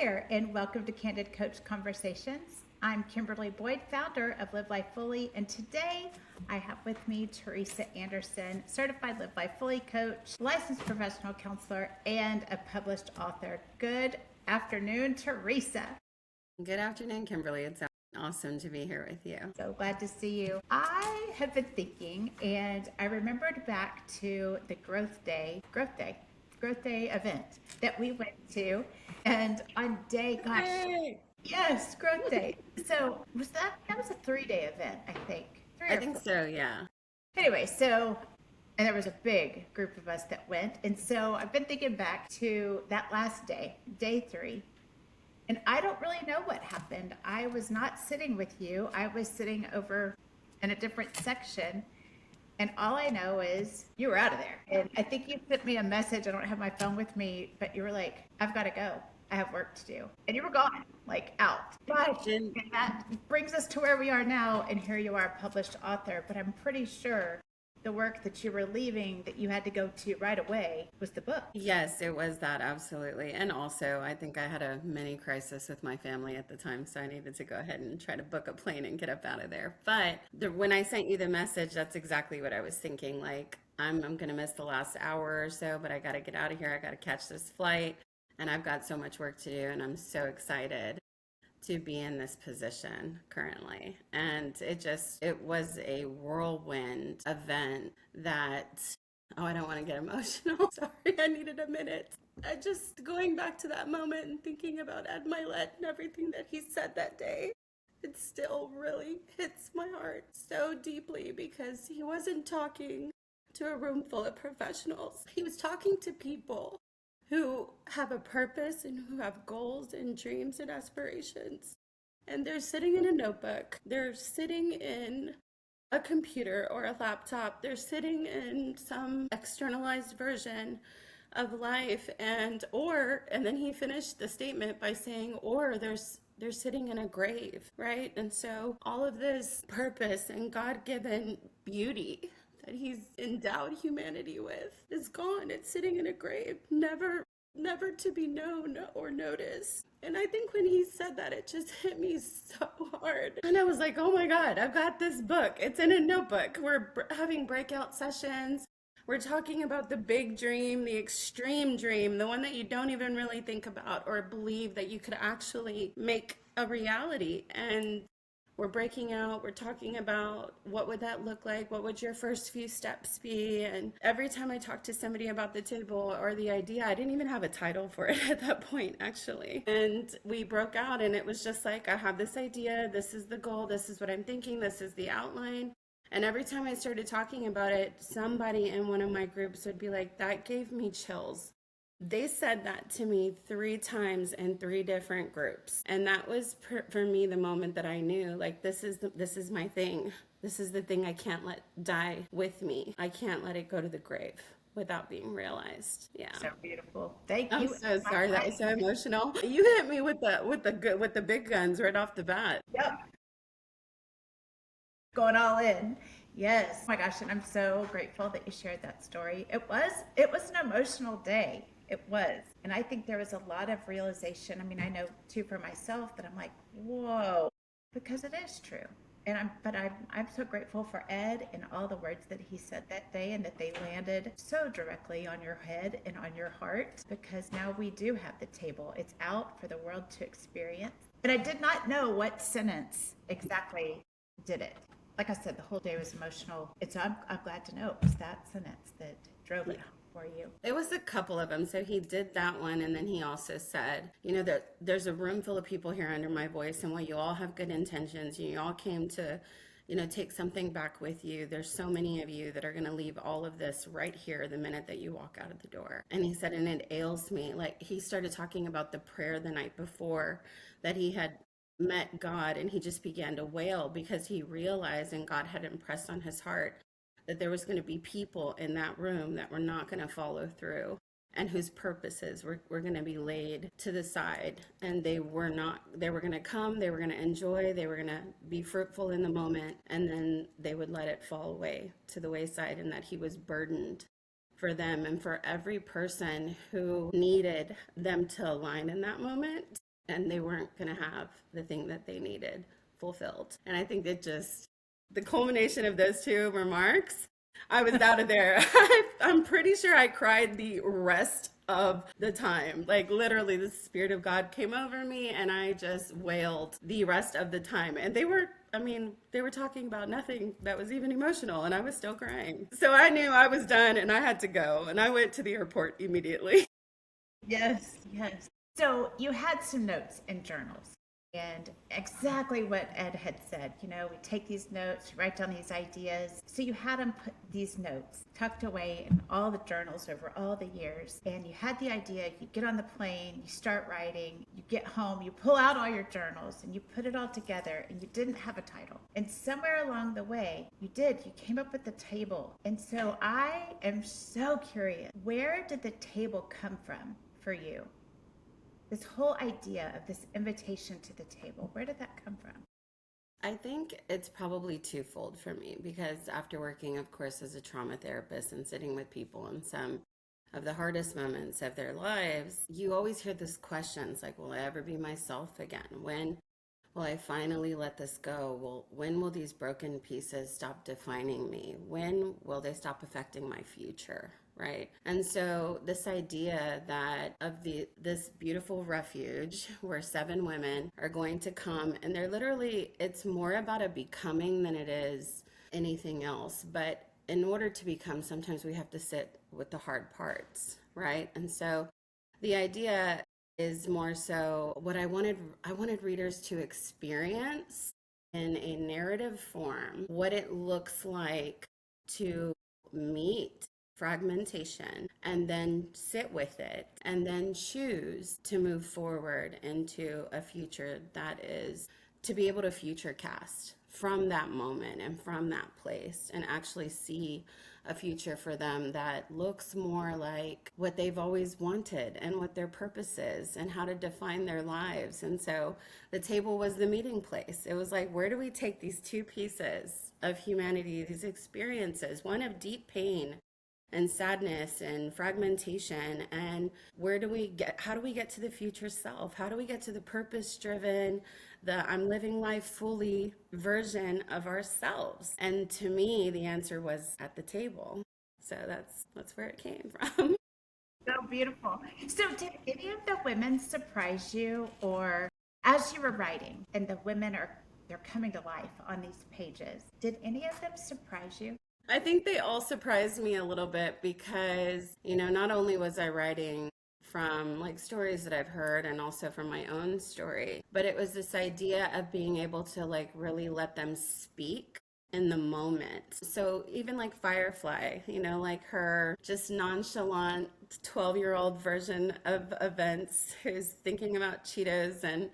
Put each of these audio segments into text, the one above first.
there, and welcome to Candid Coach Conversations. I'm Kimberly Boyd, founder of Live Life Fully, and today I have with me Teresa Anderson, certified Live Life Fully coach, licensed professional counselor, and a published author. Good afternoon, Teresa. Good afternoon, Kimberly. It's awesome to be here with you. So glad to see you. I have been thinking, and I remembered back to the GrowthDay event that we went to, and on day, yes, GrowthDay. So that was a 3-day event, I think. I think so, yeah. Anyway, and there was a big group of us that went, and so I've been thinking back to that last day, day 3, and I don't really know what happened. I was not sitting with you. I was sitting over in a different section. And all I know is you were out of there. And I think you sent me a message. I don't have my phone with me, but you were like, I've got to go. I have work to do. And you were gone, like out. But that brings us to where we are now. And here you are, published author. But I'm pretty sure the work that you were leaving that you had to go to right away was the book. Yes, it was that, absolutely. And also, I think I had a mini crisis with my family at the time, so I needed to go ahead and try to book a plane and get up out of there. But when I sent you the message, that's exactly what I was thinking. Like, I'm going to miss the last hour or so, but I got to get out of here. I got to catch this flight, and I've got so much work to do, and I'm so excited to be in this position currently. And it was a whirlwind event that, I don't want to get emotional. Sorry, I needed a minute. Going back to that moment and thinking about Ed Mylett and everything that he said that day, it still really hits my heart so deeply, because he wasn't talking to a room full of professionals. He was talking to people who have a purpose and who have goals and dreams and aspirations. And they're sitting in a notebook. They're sitting in a computer or a laptop. They're sitting in some externalized version of life. And then he finished the statement by saying, or they're sitting in a grave, right? And so all of this purpose and God-given beauty that he's endowed humanity with is gone. It's sitting in a grave, never to be known or noticed. And I think when he said that, it just hit me so hard. And I was like, oh my God, I've got this book. It's in a notebook. We're having breakout sessions. We're talking about the big dream, the extreme dream, the one that you don't even really think about or believe that you could actually make a reality. And we're breaking out, we're talking about what would that look like? What would your first few steps be? And every time I talked to somebody about the table or the idea, I didn't even have a title for it at that point, actually. And we broke out, and it was just like, I have this idea, this is the goal, this is what I'm thinking, this is the outline. And every time I started talking about it, somebody in one of my groups would be like, that gave me chills. They said that to me 3 times in 3 different groups. And that was for me the moment that I knew, like, this is my thing. This is the thing I can't let die with me. I can't let it go to the grave without being realized. Yeah. So beautiful. Thank you. I'm so sorry. That was so emotional. You hit me with the big guns right off the bat. Yep. Going all in. Yes. Oh my gosh. And I'm so grateful that you shared that story. It was an emotional day. It was. And I think there was a lot of realization. I mean, I know too for myself that I'm like, whoa, because it is true. And I'm so grateful for Ed and all the words that he said that day, and that they landed so directly on your head and on your heart, because now we do have the table. It's out for the world to experience. But I did not know what sentence exactly did it. Like I said, the whole day was emotional. I'm glad to know it was that sentence that drove it for you. It was a couple of them. So he did that one, and then he also said, that there's a room full of people here under my voice, and while you all have good intentions, you all came to, take something back with you. There's so many of you that are going to leave all of this right here the minute that you walk out of the door. And he said, and it ails me. Like, he started talking about the prayer the night before that he had met God, and he just began to wail because he realized, and God had impressed on his heart, that there was going to be people in that room that were not going to follow through, and whose purposes were going to be laid to the side. And they were going to come, they were going to enjoy, they were going to be fruitful in the moment, and then they would let it fall away to the wayside, and that he was burdened for them and for every person who needed them to align in that moment. and they weren't going to have the thing that they needed fulfilled. And I think that just the culmination of those two remarks, I was out of there. I'm pretty sure I cried the rest of the time. Like literally, the Spirit of God came over me and I just wailed the rest of the time. And they were, I mean, they were talking about nothing that was even emotional, and I was still crying. So I knew I was done and I had to go. And I went to the airport immediately. Yes, yes. So you had some notes and journals, and exactly what Ed had said. We take these notes, write down these ideas. So you had them put these notes tucked away in all the journals over all the years. And you had the idea, you get on the plane, you start writing, you get home, you pull out all your journals and you put it all together, and you didn't have a title. And somewhere along the way, you came up with the table. And so I am so curious, where did the table come from for you? This whole idea of this invitation to the table, where did that come from? I think it's probably twofold for me because after working, of course, as a trauma therapist and sitting with people in some of the hardest moments of their lives, you always hear these questions like, will I ever be myself again? When will I finally let this go? When will these broken pieces stop defining me? When will they stop affecting my future? Right. And so this idea that of this beautiful refuge where 7 women are going to come, and they're literally, it's more about a becoming than it is anything else. But in order to become, sometimes we have to sit with the hard parts, right? And so the idea is more so what I wanted readers to experience in a narrative form, what it looks like to meet fragmentation and then sit with it and then choose to move forward into a future that is to be able to future cast from that moment and from that place and actually see a future for them that looks more like what they've always wanted and what their purpose is and how to define their lives. And so the table was the meeting place. It was like, where do we take these two pieces of humanity, these experiences, one of deep pain and sadness and fragmentation, and how do we get to the future self? How do we get to the purpose driven, the I'm living life fully version of ourselves? And to me, the answer was at the table. So that's where it came from. So beautiful. So did any of the women surprise you, or as you were writing and the women they're coming to life on these pages, did any of them surprise you? I think they all surprised me a little bit because, not only was I writing from like stories that I've heard and also from my own story, but it was this idea of being able to like really let them speak in the moment. So even like Firefly, like her just nonchalant 12-year-old version of events who's thinking about Cheetos and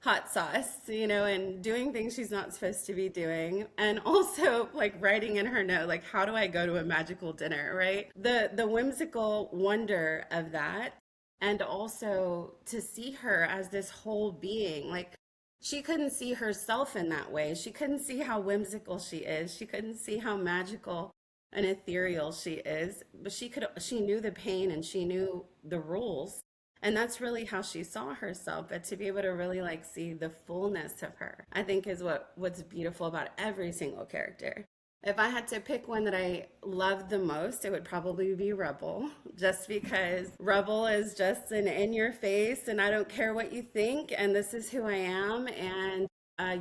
hot sauce, and doing things she's not supposed to be doing. And also like writing in her note, like, how do I go to a magical dinner, right? The whimsical wonder of that. And also to see her as this whole being, like she couldn't see herself in that way. She couldn't see how whimsical she is. She couldn't see how magical and ethereal she is, but she knew the pain and she knew the rules. And that's really how she saw herself. But to be able to really like see the fullness of her, I think is what's beautiful about every single character. If I had to pick one that I loved the most, it would probably be Rebel, just because Rebel is just an in your face and I don't care what you think and this is who I am, and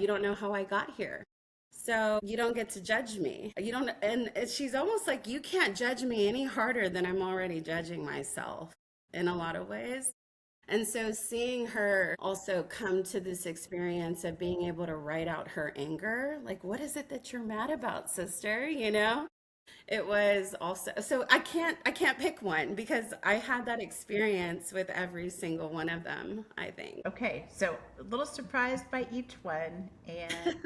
you don't know how I got here. So you don't get to judge me. You don't, and she's almost like, you can't judge me any harder than I'm already judging myself in a lot of ways. And so seeing her also come to this experience of being able to write out her anger, like, what is it that you're mad about, sister? It was also, so I can't pick one because I had that experience with every single one of them, I think. Okay, so a little surprised by each one, and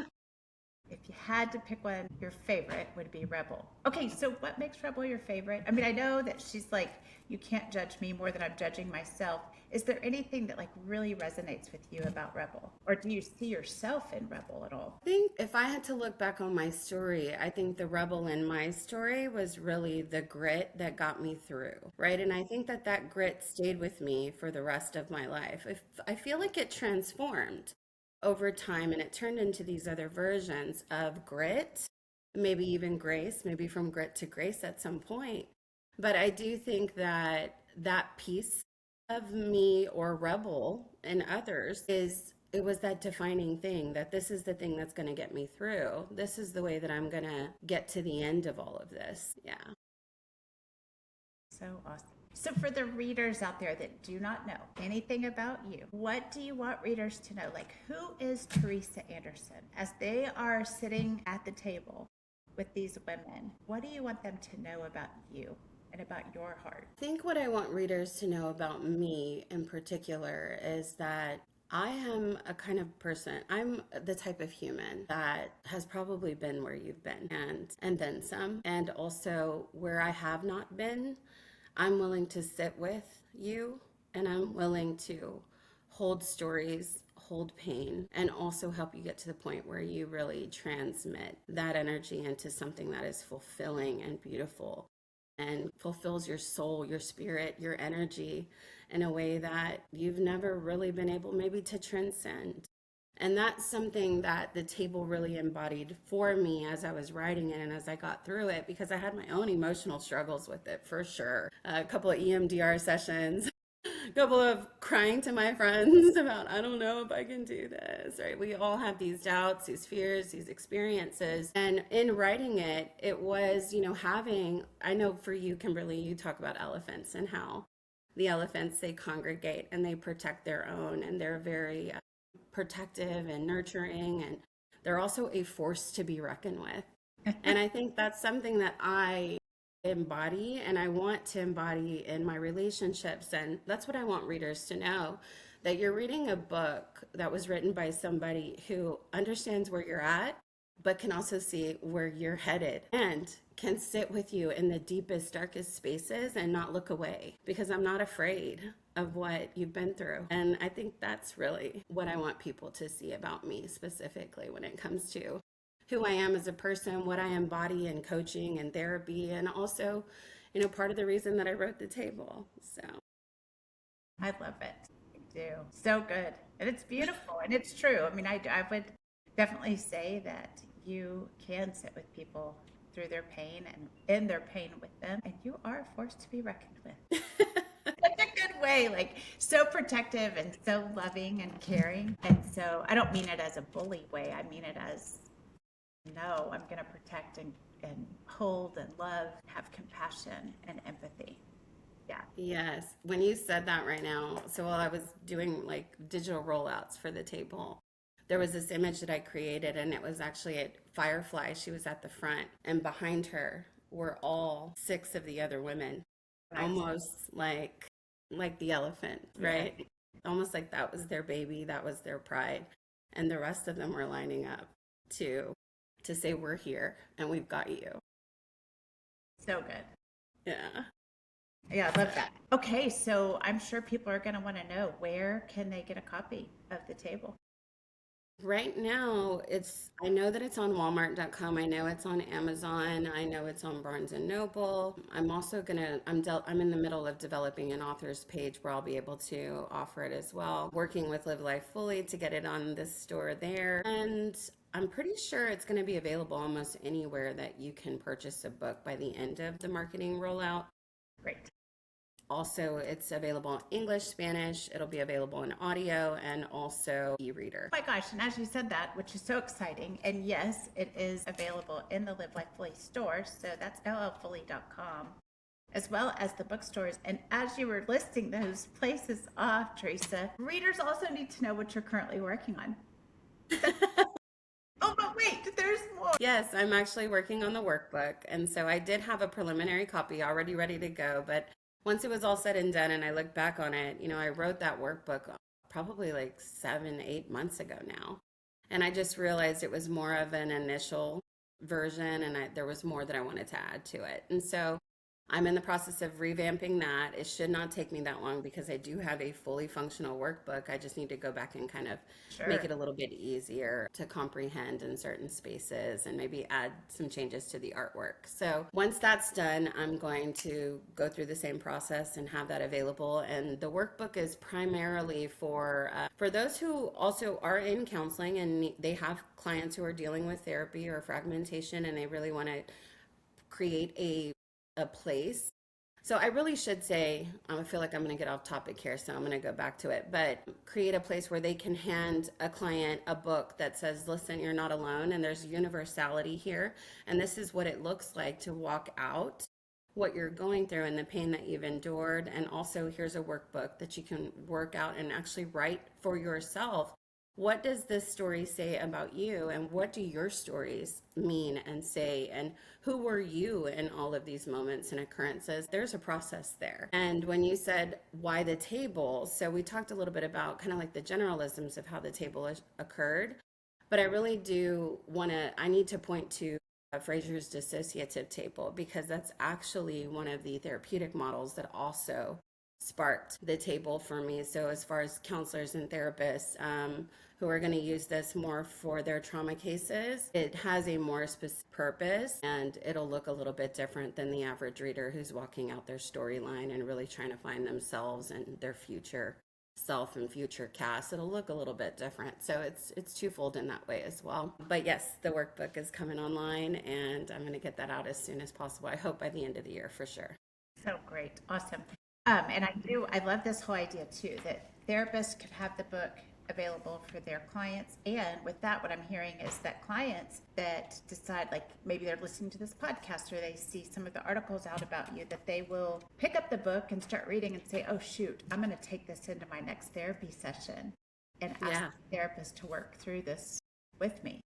If you had to pick one, your favorite would be Rebel. Okay, so what makes Rebel your favorite? I mean, I know that she's like, you can't judge me more than I'm judging myself. Is there anything that like really resonates with you about Rebel? Or do you see yourself in Rebel at all? I think if I had to look back on my story, I think the rebel in my story was really the grit that got me through, right? And I think that that grit stayed with me for the rest of my life. If I feel like it transformed over time and it turned into these other versions of grit, maybe even grace, maybe from grit to grace at some point. But I do think that that piece of me or rebel and others is it was that defining thing that this is the thing that's going to get me through. This is the way that I'm going to get to the end of all of this. Yeah. So awesome. So, for the readers out there that do not know anything about you, what do you want readers to know? Like, who is Teresa Anderson? As they are sitting at the table with these women, what do you want them to know about you and about your heart? I think what I want readers to know about me in particular is that I am a kind of person. I'm the type of human that has probably been where you've been and then some. And also where I have not been, I'm willing to sit with you and I'm willing to hold stories, hold pain, and also help you get to the point where you really transmit that energy into something that is fulfilling and beautiful and fulfills your soul, your spirit, your energy in a way that you've never really been able maybe to transcend. And that's something that the table really embodied for me as I was writing it and as I got through it, because I had my own emotional struggles with it for sure. A couple of EMDR sessions, a couple of crying to my friends about, I don't know if I can do this, right? We all have these doubts, these fears, these experiences. And in writing it, it was, having, I know for you, Kimberly, you talk about elephants and how the elephants, they congregate and they protect their own and they're very protective and nurturing, and they're also a force to be reckoned with. And I think that's something that I embody and I want to embody in my relationships. And that's what I want readers to know, that you're reading a book that was written by somebody who understands where you're at, but can also see where you're headed and can sit with you in the deepest, darkest spaces and not look away, because I'm not afraid of what you've been through. And I think that's really what I want people to see about me specifically when it comes to who I am as a person, what I embody in coaching and therapy, and also, part of the reason that I wrote the table. So I love it. I do. So good. And it's beautiful and it's true. I mean, I would definitely say that you can sit with people through their pain and in their pain with them, and you are a force to be reckoned with. Such a good way, like so protective and so loving and caring. And so I don't mean it as a bully way. I mean it as, no, I'm going to protect and hold and love, have compassion and empathy. Yeah. yes, when you said that right now, so while I was doing like digital rollouts for the table, there was this image that I created, and it was actually at Firefly. She was at the front, and behind her were all 6 of the other women, Nice. almost like the elephant, right? Yeah. Almost like that was their baby, that was their pride, and the rest of them were lining up to say, we're here and we've got you. So good. Yeah. Yeah, I love that. Okay, so I'm sure people are going to want to know, where can they get a copy of the table? Right now, I know that it's on Walmart.com. I know it's on Amazon. I know it's on Barnes and Noble. I'm also I'm in the middle of developing an author's page where I'll be able to offer it as well. Working with Live Life Fully to get it on this store there. And I'm pretty sure it's going to be available almost anywhere that you can purchase a book by the end of the marketing rollout. Great. Also, it's available in English, Spanish. It'll be available in audio and also e-reader. Oh my gosh, and as you said that, which is so exciting, and yes, it is available in the Live Life Fully store, so that's llfully.com, as well as the bookstores. And as you were listing those places off, Teresa, readers also need to know what you're currently working on. Oh, but wait, there's more. Yes, I'm actually working on the workbook, and so I did have a preliminary copy already ready to go, but once it was all said and done and I looked back on it, I wrote that workbook probably like 7, 8 months ago now. And I just realized it was more of an initial version, and there was more that I wanted to add to it. And so I'm in the process of revamping that. It should not take me that long because I do have a fully functional workbook. I just need to go back and kind of make Sure. it a little bit easier to comprehend in certain spaces and maybe add some changes to the artwork. So once that's done, I'm going to go through the same process and have that available. And the workbook is primarily for those who also are in counseling and they have clients who are dealing with therapy or fragmentation, and they really want to create a place. So I really should say, I feel like I'm going to get off topic here, so I'm going to go back to it, but create a place where they can hand a client a book that says, listen, you're not alone, and there's universality here, and this is what it looks like to walk out what you're going through and the pain that you've endured. And also, here's a workbook that you can work out and actually write for yourself. What does this story say about you, and what do your stories mean and say, and who were you in all of these moments and occurrences? There's a process there. And when you said why the table, so we talked a little bit about kind of like the generalisms of how the table occurred, but I really do want to, I need to point to Fraser's dissociative table, because that's actually one of the therapeutic models that also sparked the table for me. So as far as counselors and therapists who are going to use this more for their trauma cases, it has a more specific purpose, and it'll look a little bit different than the average reader who's walking out their storyline and really trying to find themselves and their future self and future cast. It'll look a little bit different. So it's twofold in that way as well. But yes, the workbook is coming online, and I'm going to get that out as soon as possible. I hope by the end of the year for sure. So great. Awesome. And I love this whole idea too, that therapists could have the book available for their clients. And with that, what I'm hearing is that clients that decide, like maybe they're listening to this podcast or they see some of the articles out about you, that they will pick up the book and start reading and say, oh, shoot, I'm going to take this into my next therapy session and ask the therapist to work through this with me.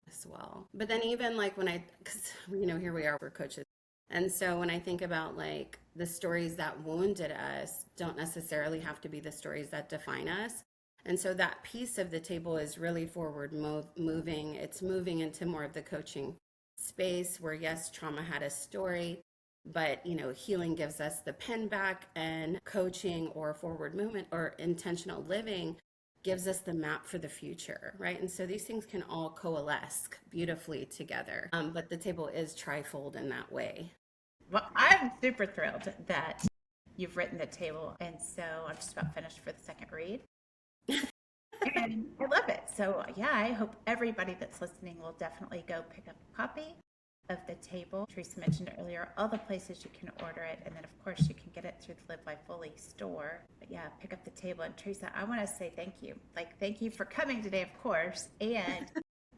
As well. But then even like because here we are, we're coaches. And so when I think about like the stories that wounded us don't necessarily have to be the stories that define us. And so that piece of the table is really forward moving. It's moving into more of the coaching space where, yes, trauma had a story, but, healing gives us the pen back, and coaching or forward movement or intentional living gives us the map for the future, right? And so these things can all coalesce beautifully together. But the table is trifold in that way. Well, I'm super thrilled that you've written the table. And so I'm just about finished for the second read. And I love it. So yeah, I hope everybody that's listening will definitely go pick up a copy of the table. Teresa mentioned earlier all the places you can order it, and then of course you can get it through the Live Life Fully store. But yeah, pick up the table. And Teresa, I want to say thank you. Thank you for coming today, of course, and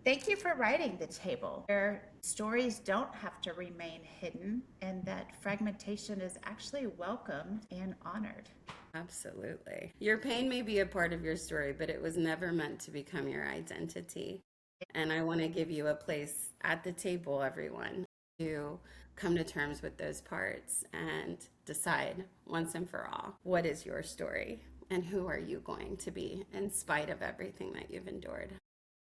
thank you for writing the table. Your stories don't have to remain hidden, and that fragmentation is actually welcomed and honored. Absolutely. Your pain may be a part of your story, but it was never meant to become your identity. And I want to give you a place at the table, everyone, to come to terms with those parts and decide once and for all, what is your story and who are you going to be in spite of everything that you've endured.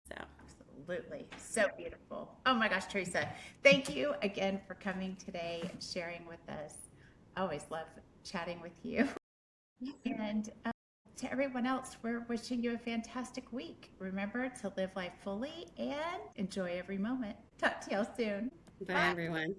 So absolutely. So beautiful. Oh my gosh, Teresa, thank you again for coming today and sharing with us. I always love chatting with you. And to everyone else, we're wishing you a fantastic week. Remember to live life fully and enjoy every moment. Talk to y'all soon. Bye, everyone.